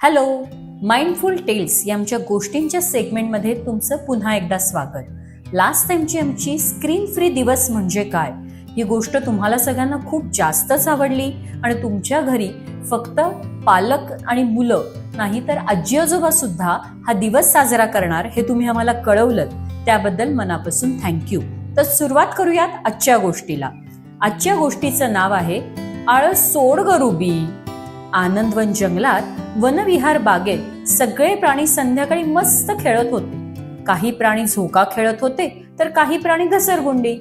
Hello, mindful tails या आमच्या गोष्टींच्या सेगमेंटमध्ये तुमचं पुन्हा एकदा स्वागत. लास्ट टाइमची आमची स्क्रीन फ्री दिवस म्हणजे काय ही गोष्ट तुम्हाला सगळ्यांना खूप जास्तच आवडली आणि तुमच्या घरी फक्त पालक आणि मुलं नाही तर आजी आजोबा सुद्धा हा दिवस साजरा करणार हे तुम्ही आम्हाला कळवलं. त्याबद्दल मनापासून थँक्यू. तर सुरुवात करूयात आजच्या गोष्टीला. आजच्या गोष्टीचं नाव आहे आळस सोड ग रुबी. आनंदवन जंगलात वनविहार बागेत सगळे प्राणी संध्याकाळी मस्त खेळत होते. काही प्राणी झोका खेळत होते तर काही प्राणी घसरगुंडी.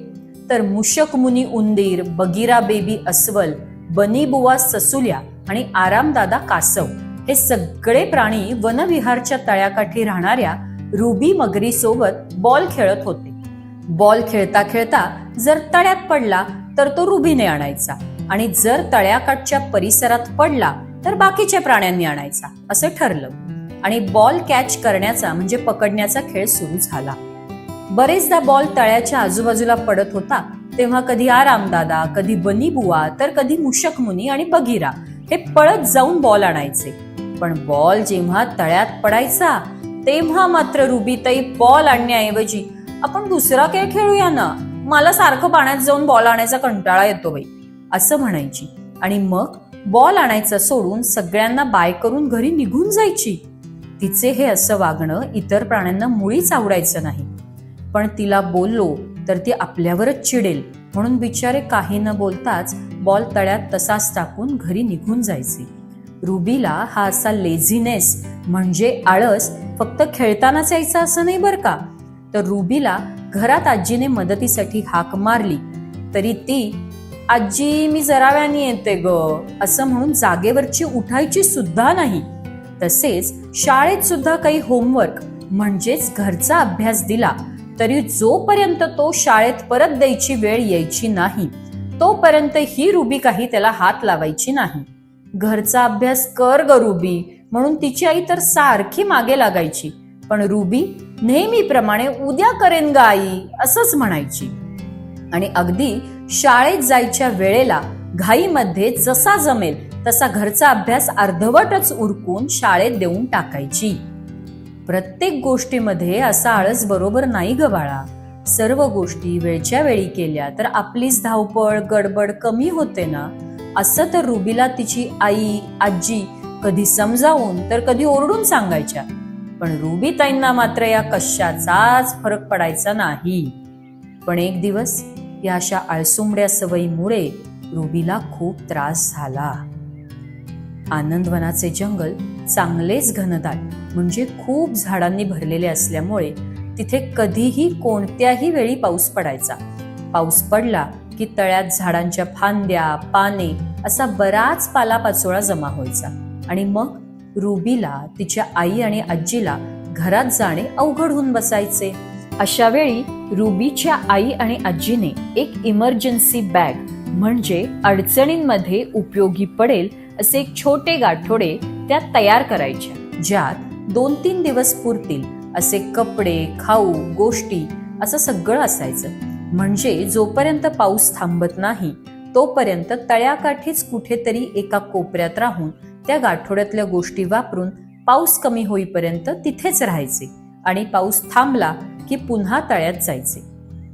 तर मूषक मुनी उंदीर, बगीरा बेबी अस्वल, बनी बुवा ससुल्या आणि आरामदादा कासव हे सगळे प्राणी वनविहारच्या तळ्याकाठी राहणाऱ्या रुबी मगरी सोबत बॉल खेळत होते. बॉल खेळता खेळता जर तळ्यात पडला तर तो रुबीने आणायचा आणि जर तळ्याकाठच्या परिसरात पडला तर बाकीच्या प्राण्यांनी आणायचा असं ठरलं आणि बॉल कॅच करण्याचा म्हणजे पकडण्याचा खेळ सुरू झाला. बरेचदा बॉल तळ्याच्या आजूबाजूला पडत होता तेव्हा कधी आरामदादा, कधी बनी बुवा तर कधी मूषक मुनी आणि बगीरा हे पळत जाऊन बॉल आणायचे. पण बॉल जेव्हा तळ्यात पडायचा तेव्हा मात्र रुबीताई बॉल आणण्याऐवजी आपण दुसरा खेळ खेळूया ना, मला सारखं पाण्यात जाऊन बॉल आणायचा कंटाळा येतो बाई असं म्हणायची आणि मग बॉल आणायचं सोडून सगळ्यांना बाय करून घरी निघून जायची. तिचे हे असं वागणं इतर प्राण्यांना मुळीच आवडायचं नाही. पण तिला बोललो तर ती आपल्यावरच चिडेल म्हणून बिचारे काही न बोलताच बॉल तळ्यात तसाच टाकून घरी निघून जायचे. रुबीला हा असा लेझीनेस म्हणजे आळस फक्त खेळतानाच यायचा असं नाही बरं का. तर रुबीला घरात आजीने मदतीसाठी हाक मारली तरी ती आजी मी जरा वेळाने येते ग असं म्हणून जागेवरची उठायची सुद्धा नाही. तसेच शाळेत सुद्धा काही होमवर्क म्हणजेच घरचा अभ्यास दिला तरी जोपर्यंत तो शाळेत परत द्यायची वेळ यायची नाही तोपर्यंत ही रुबी काही त्याला हात लावायची नाही. घरचा अभ्यास कर ग रुबी म्हणून तिची आई तर सारखी मागे लागायची, पण रुबी नेहमीप्रमाणे उद्या करेन ग आई असंच म्हणायची आणि अगदी शाळेत जायच्या वेळेला घाईमध्ये जसा जमेल तसा घरचा अभ्यास अर्धवटच उरकून शाळेत देऊन टाकायची. प्रत्येक गोष्टीमध्ये असा आळस बरोबर नाही ग बाळा. सर्व गोष्टी वेळच्या वेळी केल्या तर आपलीच धावपळ गडबड कमी होते ना. असं तर रुबीला तिची आई आजी कधी समजावून तर कधी ओरडून सांगायच्या, पण रुबीताईंना मात्र या कशाचाच फरक पडायचा नाही. पण एक दिवस या अशा आळसुंबड्या सवयीमुळे रुबीला खूप त्रास झाला. आनंदवनाचे जंगल चांगलेच घनदाट म्हणजे खूप झाडांनी भरलेले असल्यामुळे तिथे कधीही कोणत्याही वेळी पाऊस पडायचा. पाऊस पडला की तळ्यात झाडांच्या फांद्या पाने असा बराच पालापाचोळा जमा व्हायचा आणि मग रुबीला तिच्या आई आणि आजीला घरात जाणे अवघड होऊन बसायचे. अशा वेळी रुबीच्या आई आणि आजीने एक इमर्जन्सी बॅग म्हणजे अडचणींमध्ये उपयोगी पडेल असे एक छोटे गाठोडे त्या तयार करायच्या, ज्यात 2-3 दिवस पुरतील असे कपडे खाऊ गोष्टी असं सगळं असायचं. म्हणजे जोपर्यंत पाऊस थांबत नाही तोपर्यंत तळ्याकाठीच कुठेतरी एका कोपऱ्यात राहून त्या गाठोड्यातल्या गोष्टी वापरून पाऊस कमी होईपर्यंत तिथेच राहायचे आणि पाऊस थांबला की पुन्हा तळ्यात जायचे.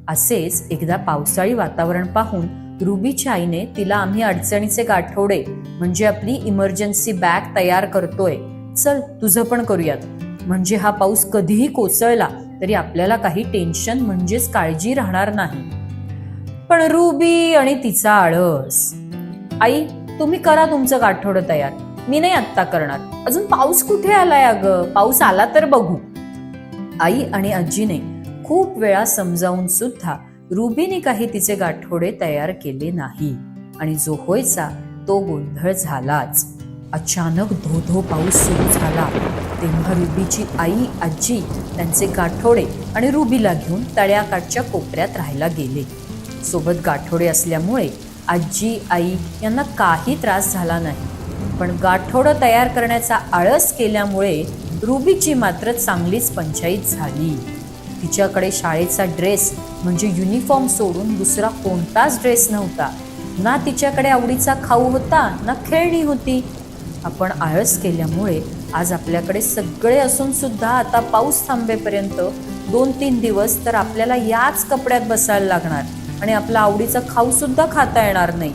असेच एकदा पावसाळी वातावरण पाहून रुबीच्या आईने तिला आम्ही अडचणीचे गाठोडे म्हणजे आपली इमर्जन्सी बॅग तयार करतोय, चल तुझं पण करूयात म्हणजे हा पाऊस कधीही कोसळला तरी आपल्याला काही टेन्शन म्हणजेच काळजी राहणार नाही. पण रुबी आणि तिचा आळस, आई तुम्ही करा तुमचं गाठोडं तयार, मी नाही आत्ता करणार, अजून पाऊस कुठे आलाय अगं, पाऊस आला तर बघू. आई आणि आजीने खूप वेळा समजावून सुद्धा रुबीने काही तिचे गाठोडे तयार केले नाही आणि जो व्हायचा तो गोंधळ झालाच. अचानक धो पाऊस सुरू झाला तेव्हा रुबीची आई आजी त्यांचे गाठोडे आणि रुबीला घेऊन तळ्याकाठच्या कोपऱ्यात राहायला गेले. सोबत गाठोडे असल्यामुळे आजी आई यांना काही त्रास झाला नाही, पण गाठोडं तयार करण्याचा आळस केल्यामुळे रुबीची मात्र चांगलीच पंचाईत झाली. तिच्याकडे शाळेचा ड्रेस म्हणजे युनिफॉर्म सोडून दुसरा कोणताच ड्रेस नव्हता. ना तिच्याकडे आवडीचा खाऊ होता ना खेळणी होती. आपण आळस केल्यामुळे आज आपल्याकडे सगळे असून सुद्धा आता पाऊस थांबेपर्यंत 2-3 दिवस तर आपल्याला याच कपड्यात बसायला लागणार आणि आपला आवडीचा खाऊ सुद्धा खाता येणार नाही.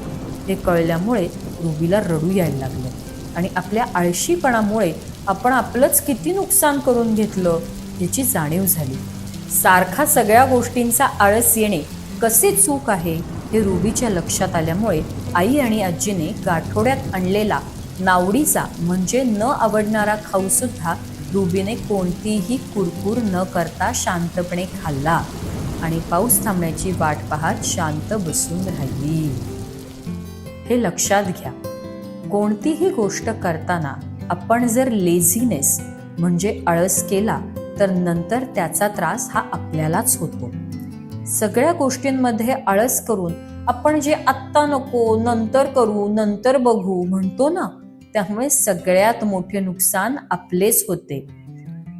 हे कळल्यामुळे रुबीला रडू यायला लागलं आणि आपल्या आळशीपणामुळे आपण आपलंच किती नुकसान करून घेतलं याची जाणीव झाली. सारखा सगळ्या गोष्टींचा आळस येणे कसे चूक आहे हे रुबीच्या लक्षात आल्यामुळे आई आणि आजीने गाठोड्यात आणलेला नावडीचा म्हणजे न आवडणारा खाऊ सुद्धा रुबीने कोणतीही कुरकुर न करता शांतपणे खाल्ला आणि पाऊस थांबण्याची वाट पाहत शांत बसून राहिली. हे लक्षात घ्या, कोणतीही गोष्ट करताना आपण जर लेझीनेस म्हणजे आळस केला तर नंतर त्याचा त्रास हा आपल्यालाच होतो. सगळ्या गोष्टींमध्ये आळस करून आपण जे आत्ता नको, नंतर करू, नंतर बघू म्हणतो ना, त्यामुळे सगळ्यात मोठे नुकसान आपलेच होते.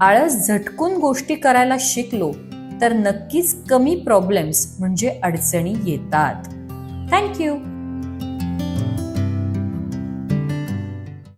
आळस झटकून गोष्टी करायला शिकलो तर नक्कीच कमी प्रॉब्लेम्स म्हणजे अडचणी येतात. थँक्यू.